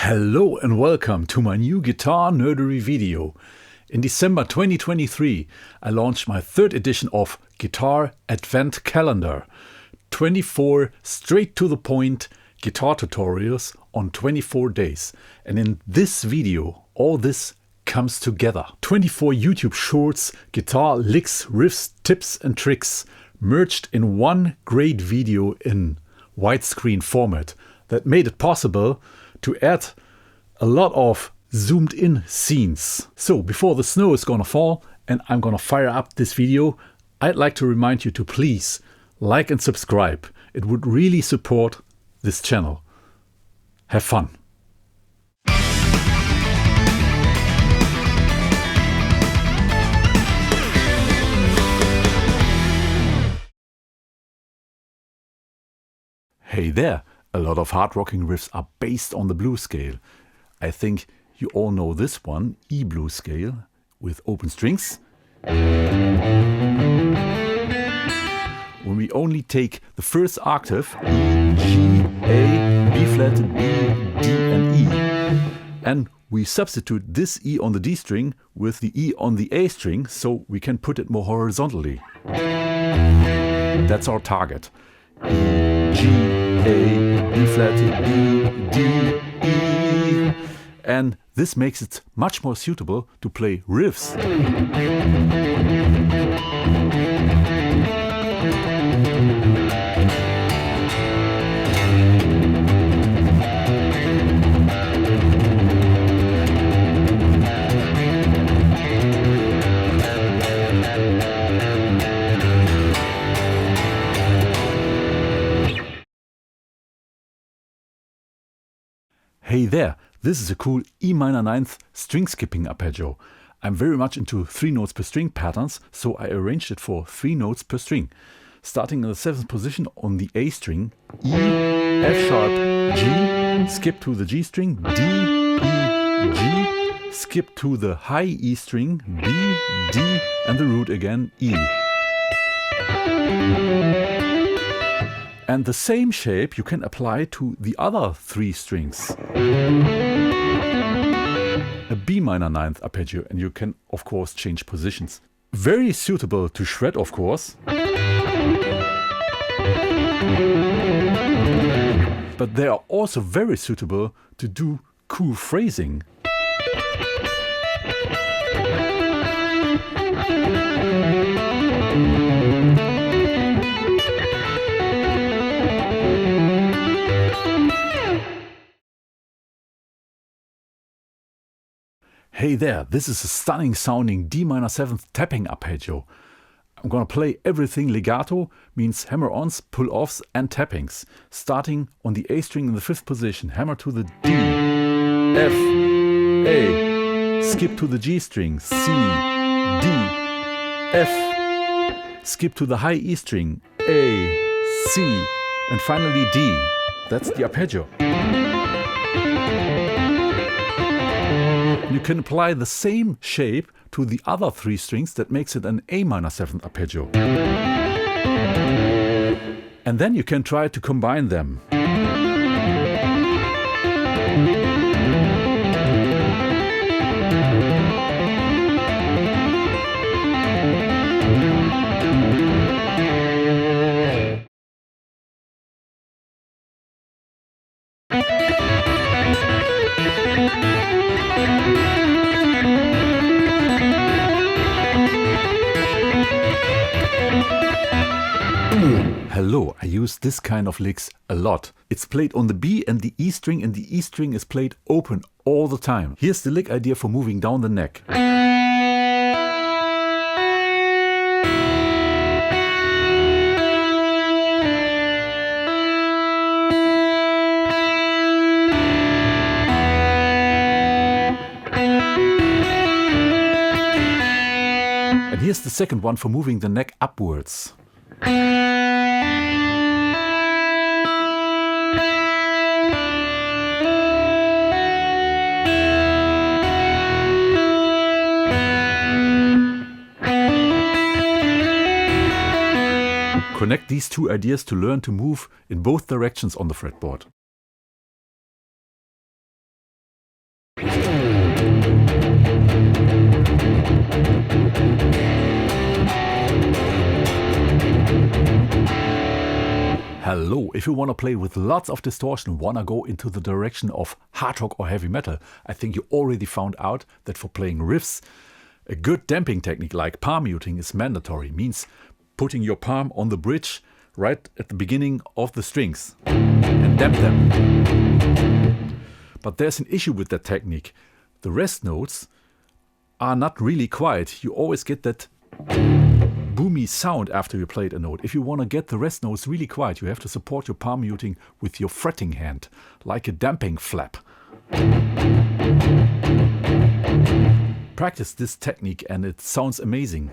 Hello and welcome to my new Guitar-Nerdery video. In December 2023 I launched my third edition of Guitar Advent Calendar. 24 straight to the point guitar tutorials on 24 days. And in this video all this comes together. 24 YouTube shorts, guitar licks, riffs, tips and tricks merged in one great video in widescreen format that made it possible to add a lot of zoomed in scenes. So before the snow is gonna fall and I'm gonna fire up this video, I'd like to remind you to please like and subscribe. It would really support this channel. Have fun. Hey there! A lot of hard rocking riffs are based on the blues scale. I think you all know this one, E blues scale with open strings. When we only take the first octave, E, G, A, B flat, B, D and E, and we substitute this E on the D string with the E on the A string so we can put it more horizontally. That's our target. E, G, A, B flat, B, D, E. And this makes it much more suitable to play riffs. Hey there, this is a cool E minor 9th string skipping arpeggio. I'm very much into 3 notes per string patterns, so I arranged it for 3 notes per string. Starting in the 7th position on the A string, E, F sharp, G, skip to the G string, D, E, G, skip to the high E string, B, D, and the root again, E. And the same shape you can apply to the other 3 strings. A B minor 9th arpeggio, and you can of course change positions. Very suitable to shred, of course. But they are also very suitable to do cool phrasing. Hey there, this is a stunning sounding D minor 7th tapping arpeggio. I'm gonna play everything legato, means hammer-ons, pull-offs and tappings. Starting on the A string in the 5th position, hammer to the D, F, A, skip to the G string, C, D, F, skip to the high E string, A, C, and finally D. That's the arpeggio. You can apply the same shape to the other 3 strings that makes it an A minor 7th arpeggio. And then you can try to combine them. Hello, I use this kind of licks a lot. It's played on the B and the E string, and the E string is played open all the time. Here's the lick idea for moving down the neck. And here's the second one for moving the neck upwards. Connect these two ideas to learn to move in both directions on the fretboard. Hello, if you want to play with lots of distortion, want to go into the direction of hard rock or heavy metal, I think you already found out that for playing riffs, a good damping technique like palm muting is mandatory. Means putting your palm on the bridge right at the beginning of the strings and damp them. But there's an issue with that technique. The rest notes are not really quiet. You always get that boomy sound after you played a note. If you want to get the rest notes really quiet, you have to support your palm muting with your fretting hand, like a damping flap. Practice this technique and it sounds amazing.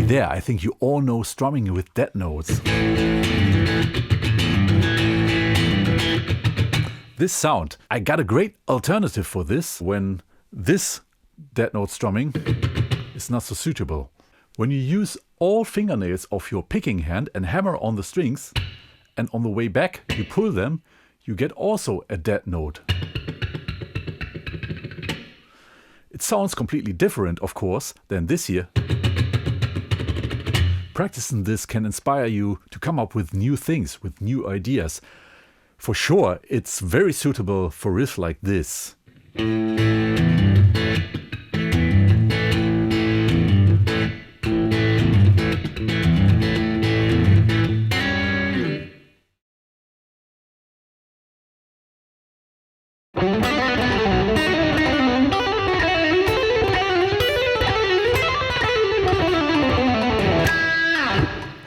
There, I think you all know strumming with dead notes. This sound, I got a great alternative for this when this dead note strumming is not so suitable. When you use all fingernails of your picking hand and hammer on the strings, and on the way back you pull them, you get also a dead note. It sounds completely different, of course, than this here. Practicing this can inspire you to come up with new things, with new ideas. For sure, it's very suitable for riffs like this.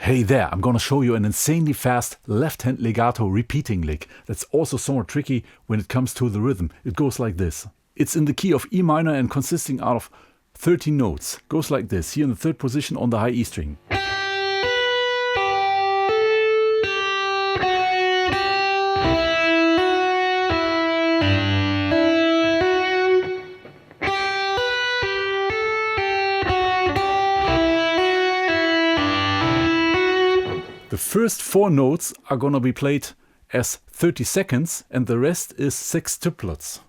Hey there, I'm gonna show you an insanely fast left-hand legato repeating lick that's also somewhat tricky when it comes to the rhythm. It goes like this. It's in the key of E minor and consisting out of 13 notes. Goes like this, here in the third position on the high E string. The first 4 notes are gonna be played as 30 seconds and the rest is sextuplets.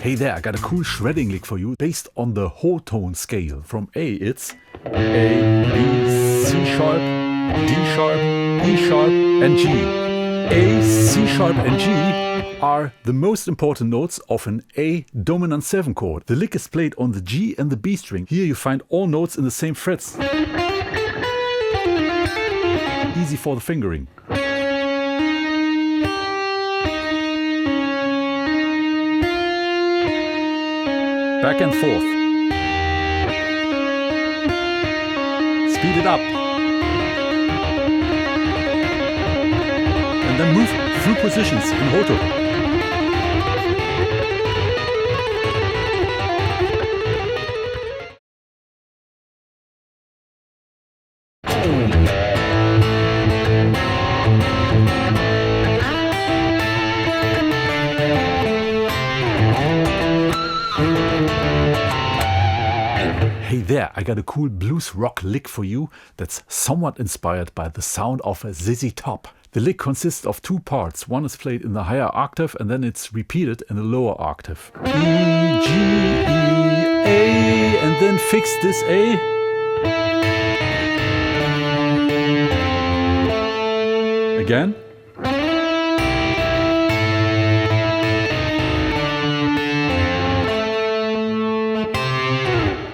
Hey there, I got a cool shredding lick for you based on the whole tone scale. From A it's A, B, C sharp, D sharp, E sharp and G. A, C sharp and G are the most important notes of an A dominant 7 chord. The lick is played on the G and the B string. Here you find all notes in the same frets. Easy for the fingering. Back and forth. Speed it up. And then move through positions in Roto. Hey there, I got a cool blues rock lick for you that's somewhat inspired by the sound of a ZZ Top. The lick consists of 2 parts. One is played in the higher octave and then it's repeated in the lower octave. E, G, E, A, and then fix this A. Again.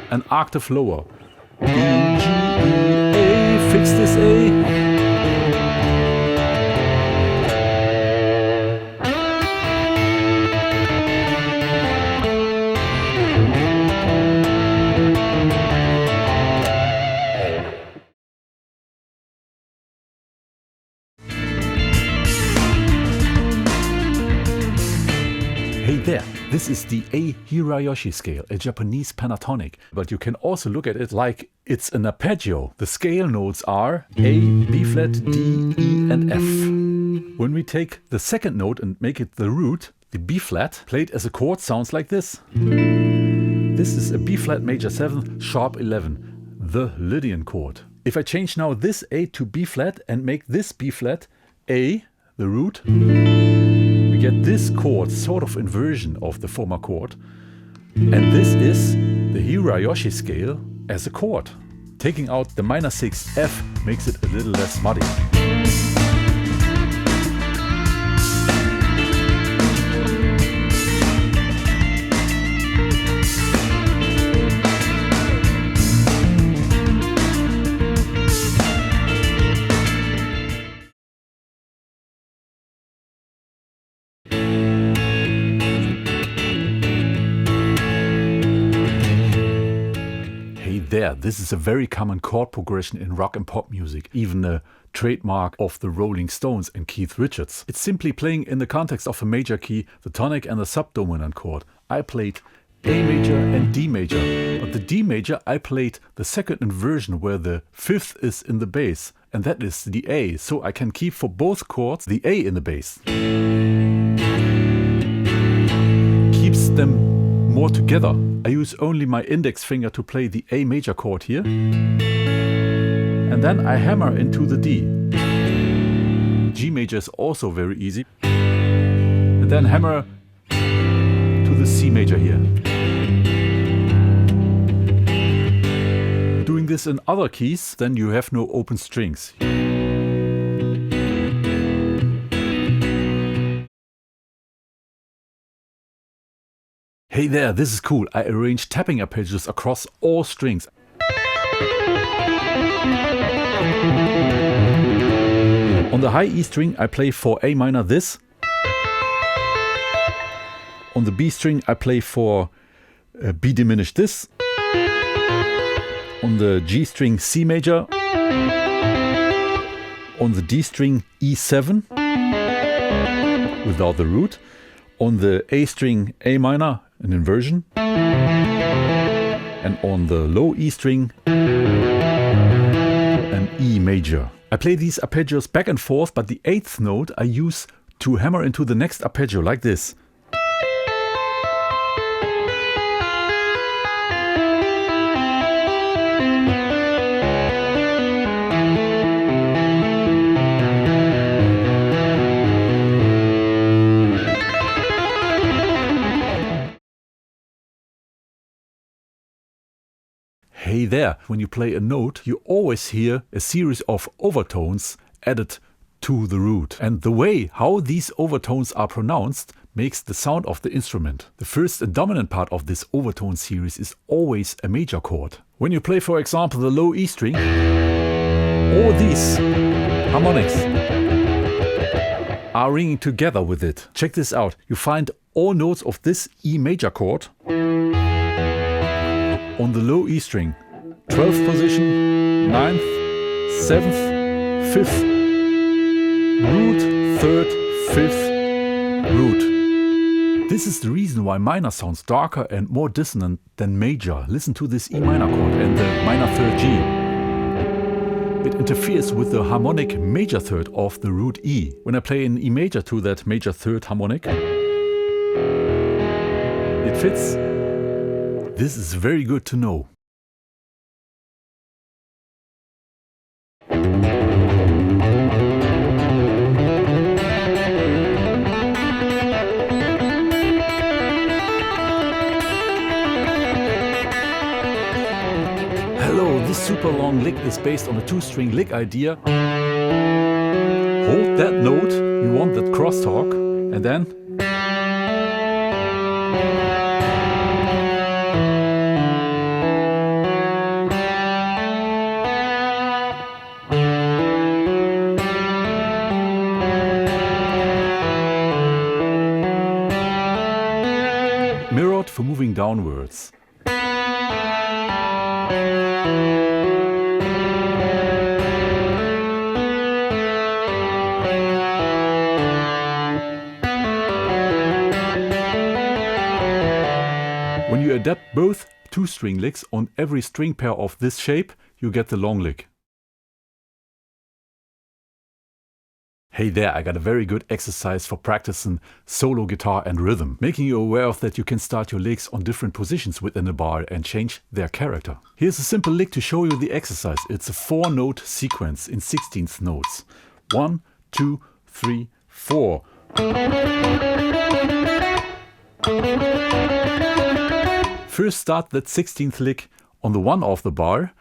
An octave lower. E, G, E, A, fix this A. This is the A Hirajoshi scale, a Japanese pentatonic, but you can also look at it like it's an arpeggio. The scale notes are A, B flat, D, E and F. When we take the second note and make it the root, the B flat, played as a chord, sounds like this. This is a B flat major 7, sharp 11, the Lydian chord. If I change now this A to B flat and make this B flat A, the root, we get this chord, sort of inversion of the former chord. And this is the Hirajoshi scale as a chord. Taking out the minor 6 F makes it a little less muddy. There, this is a very common chord progression in rock and pop music, even a trademark of the Rolling Stones and Keith Richards. It's simply playing in the context of a major key, the tonic and the subdominant chord. I played A major and D major, but the D major I played the second inversion where the fifth is in the bass, and that is the A, so I can keep for both chords the A in the bass. Keeps them more together. I use only my index finger to play the A major chord here, and then I hammer into the D. G major is also very easy, and then hammer to the C major here. Doing this in other keys, then you have no open strings. Hey there, this is cool. I arranged tapping arpeggios across all strings. On the high E string I play for A minor this. On the B string I play for B diminished this. On the G string C major. On the D string E7 without the root. On the A string A minor, an inversion, and on the low E string, an E major. I play these arpeggios back and forth, but the 8th note I use to hammer into the next arpeggio, like this. Hey there, when you play a note, you always hear a series of overtones added to the root. And the way how these overtones are pronounced makes the sound of the instrument. The first and dominant part of this overtone series is always a major chord. When you play, for example, the low E string, all these harmonics are ringing together with it. Check this out. You find all notes of this E major chord on the low E string, 12th position, 9th, 7th, 5th, root, 3rd, 5th, root. This is the reason why minor sounds darker and more dissonant than major. Listen to this E minor chord and the minor 3rd G. It interferes with the harmonic major third of the root E. When I play an E major to that major 3rd harmonic, it fits. This is very good to know. Hello, this super long lick is based on a 2-string lick idea. Hold that note, you want that crosstalk, and then mirrored for moving downwards. adapt both two-string licks on every string pair of this shape, you get the long lick. Hey there, I got a very good exercise for practicing solo guitar and rhythm, making you aware of that you can start your licks on different positions within a bar and change their character. Here's a simple lick to show you the exercise. It's a 4-note sequence in 16th notes. 1, 2, 3, 4. First start that 16th lick on the 1 of the bar,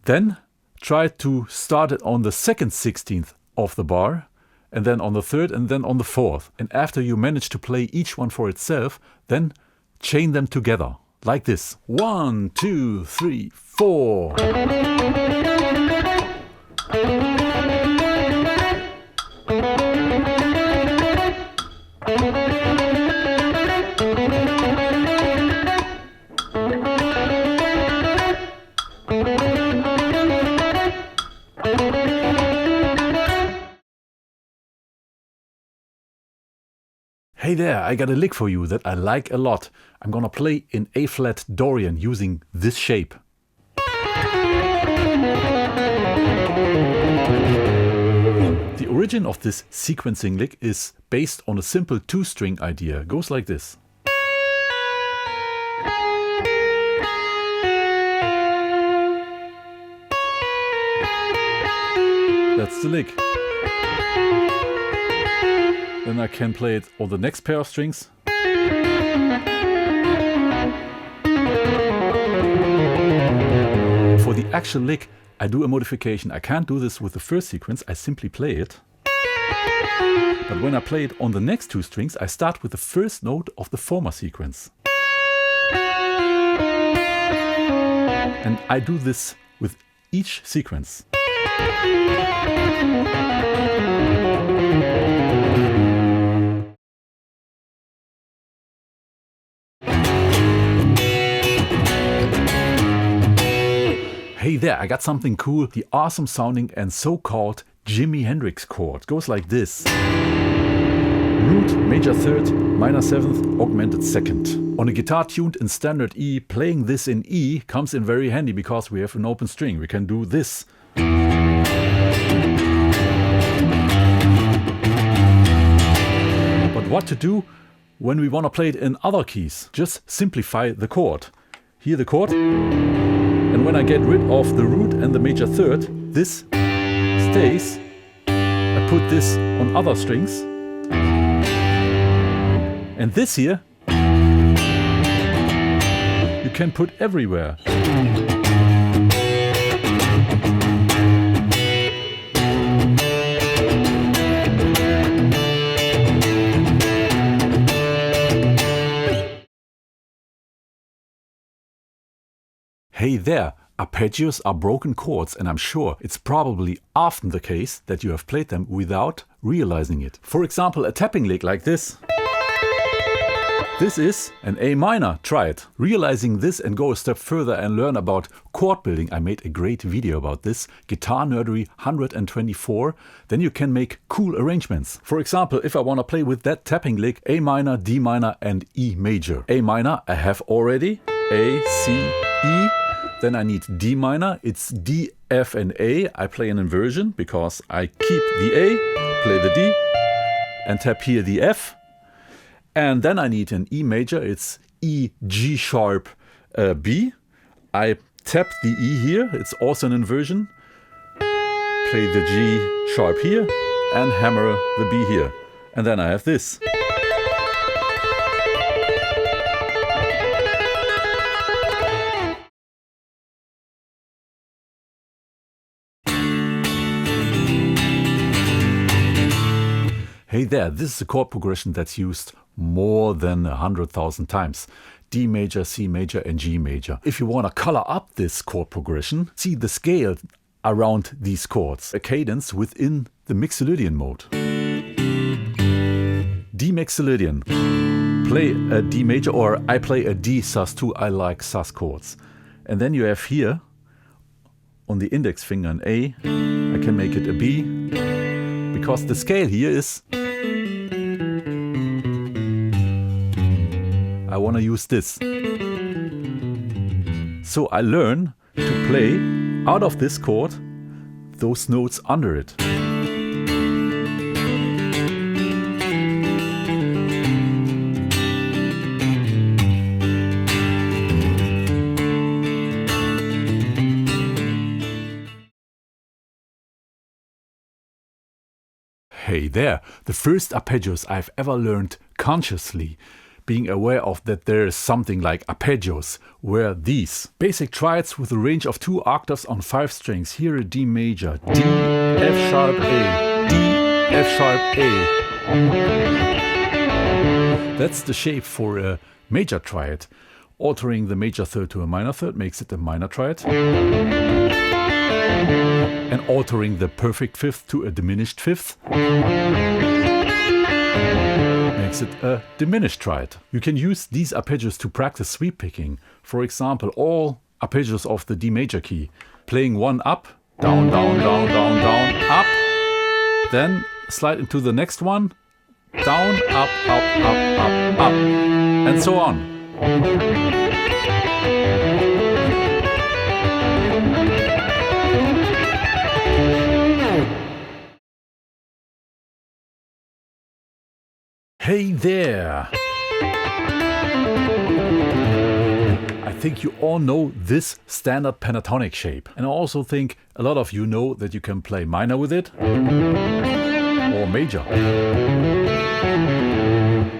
then try to start it on the second 16th of the bar, and then on the third, and then on the fourth. And after you manage to play each one for itself, then chain them together, like this. 1, 2, 3, 4. Hey there, I got a lick for you that I like a lot. I'm gonna play in A-flat Dorian using this shape. The origin of this sequencing lick is based on a simple two-string idea. It goes like this. That's the lick. Then I can play it on the next pair of strings. For the actual lick, I do a modification. I can't do this with the first sequence, I simply play it. But when I play it on the next two strings, I start with the first note of the former sequence. And I do this with each sequence. Hey there, I got something cool, the awesome sounding and so-called Jimi Hendrix chord. Goes like this. Root, major third, minor seventh, augmented second. On a guitar tuned in standard E, playing this in E comes in very handy because we have an open string. We can do this. But what to do when we want to play it in other keys? Just simplify the chord. Here the chord. And when I get rid of the root and the major third, this stays. I put this on other strings. And this here, you can put everywhere. Hey there, arpeggios are broken chords, and I'm sure it's probably often the case that you have played them without realizing it. For example, a tapping lick like this. This is an A minor. Try it. Realizing this and go a step further and learn about chord building. I made a great video about this, Guitar-Nerdery 124. Then you can make cool arrangements. For example, if I want to play with that tapping lick, A minor, D minor and E major. A minor I have already, A, C, E. Then I need D minor, it's D, F and A. I play an inversion because I keep the A, play the D and tap here the F. And then I need an E major, it's E, G sharp, B. I tap the E here, it's also an inversion. Play the G sharp here and hammer the B here. And then I have this. Hey there, this is a chord progression that's used more than 100,000 times. D major, C major and G major. If you want to color up this chord progression, see the scale around these chords. A cadence within the Lydian mode. D Lydian. Play a D major, or I play a D sus2. I like sus chords. And then you have here on the index finger an A. I can make it a B. Because the scale here is, I want to use this. So I learn to play out of this chord those notes under it. Hey there, the first arpeggios I've ever learned consciously, being aware of that there is something like arpeggios, were these. Basic triads with a range of 2 octaves on 5 strings. Here a D major, D, F sharp A, D, F sharp A. That's the shape for a major triad. Altering the major third to a minor third makes it a minor triad. And altering the perfect fifth to a diminished fifth makes it a diminished triad. You can use these arpeggios to practice sweep picking. For example, all arpeggios of the D major key, playing one up, down, down, down, down, down, up, then slide into the next one, down, up, up, up, up, up, and so on. Hey there! I think you all know this standard pentatonic shape. And I also think a lot of you know that you can play minor with it or major.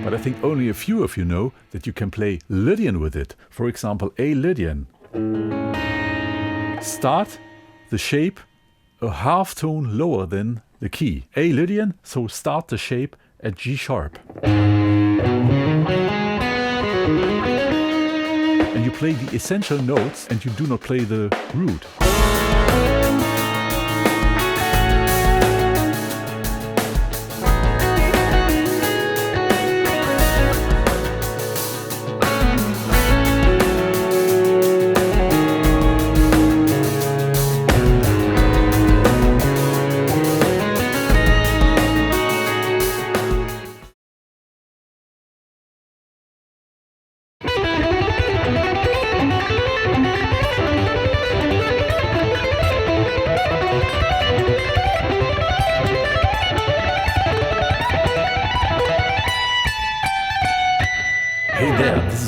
But I think only a few of you know that you can play Lydian with it. For example, A Lydian. Start the shape a half tone lower than the key. A Lydian, so start the shape at G sharp. And you play the essential notes and you do not play the root.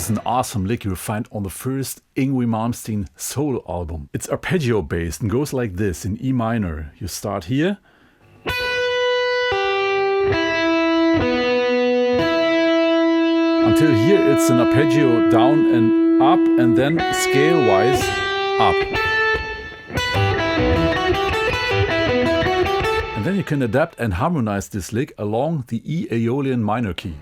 An awesome lick you'll find on the first Yngwie Malmsteen solo album. It's arpeggio based and goes like this in E minor. You start here. Until here it's an arpeggio down and up and then scale wise up. And then you can adapt and harmonize this lick along the E Aeolian minor key.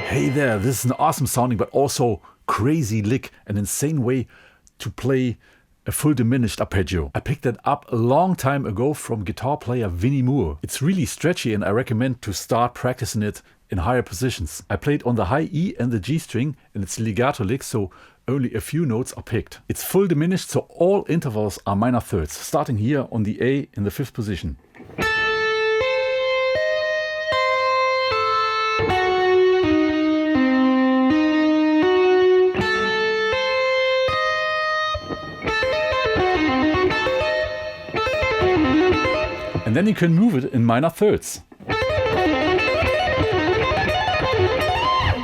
Hey there, this is an awesome sounding but also crazy lick, an insane way to play a full diminished arpeggio. I picked that up a long time ago from guitar player Vinnie. It's really stretchy and I recommend to start practicing it in higher positions. I played on the high E and the G string and it's legato lick, so only a few notes are picked. It's full diminished, so all intervals are minor thirds, starting here on the A in the 5th position. And then you can move it in minor thirds.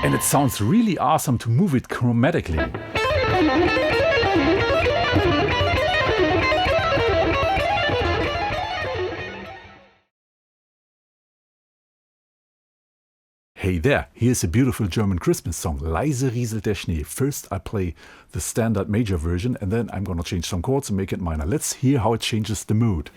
And it sounds really awesome to move it chromatically. Hey there, here's a beautiful German Christmas song, Leise rieselt der Schnee. First I play the standard major version and then I'm gonna change some chords and make it minor. Let's hear how it changes the mood.